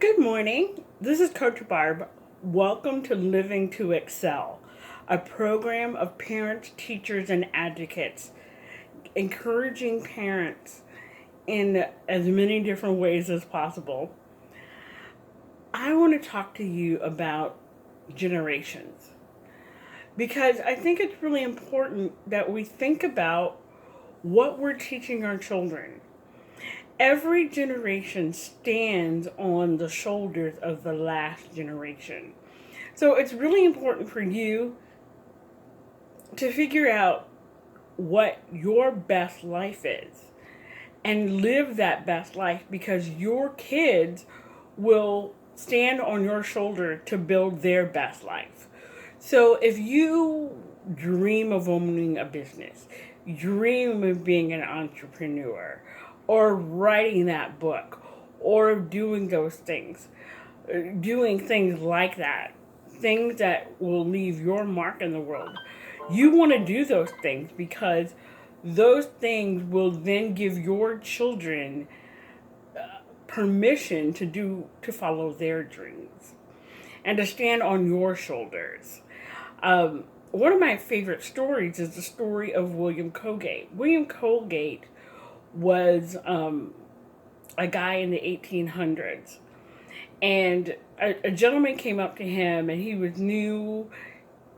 Good morning. This is Coach Barb. Welcome to Living to Excel, a program of parents, teachers, and advocates, encouraging parents in as many different ways as possible. I want to talk to you about generations because I think it's really important that we think about what we're teaching our children. Every generation stands on the shoulders of the last generation. So it's really important for you to figure out what your best life is and live that best life because your kids will stand on your shoulder to build their best life. So if you dream of owning a business, dream of being an entrepreneur, or writing that book, or doing those things, doing things like that, things that will leave your mark in the world. You want to do those things because those things will then give your children permission to follow their dreams and to stand on your shoulders. One of my favorite stories is the story of William Colgate. William Colgate was a guy in the 1800s, and a gentleman came up to him, and he was new,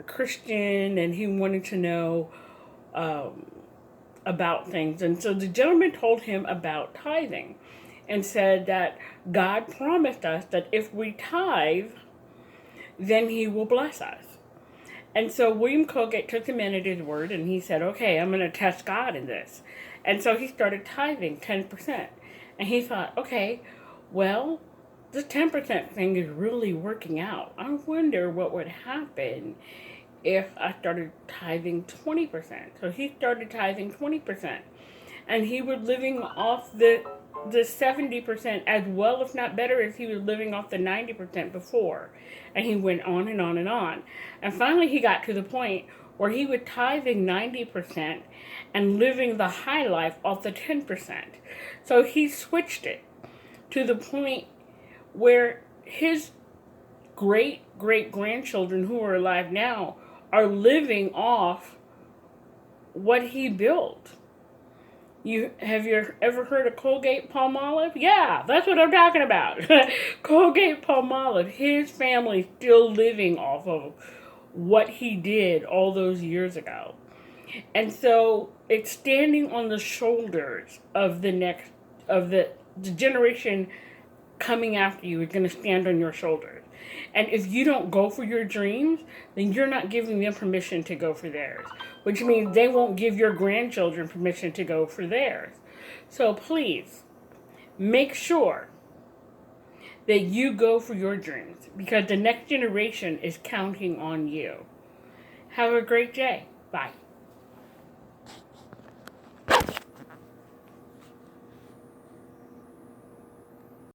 a Christian, and he wanted to know about things. And so the gentleman told him about tithing and said that God promised us that if we tithe, then he will bless us. And so William Colgate took him in at his word and he said, okay, I'm going to test God in this. And so he started tithing 10%. And he thought, okay, well, this 10% thing is really working out. I wonder what would happen if I started tithing 20%. So he started tithing 20%. And he was living off the 70% as well, if not better, as he was living off the 90% before. And he went on and on and on. And finally he got to the point where he was tithing 90% and living the high life off the 10%. So he switched it to the point where his great great grandchildren who are alive now are living off what he built. Have you ever heard of Colgate Palmolive? Yeah, that's what I'm talking about. Colgate Palmolive, his family still living off of what he did all those years ago. And so it's standing on the shoulders of the generation coming after you is going to stand on your shoulders. And if you don't go for your dreams, then you're not giving them permission to go for theirs, which means they won't give your grandchildren permission to go for theirs. So please make sure that you go for your dreams because the next generation is counting on you. Have a great day. Bye.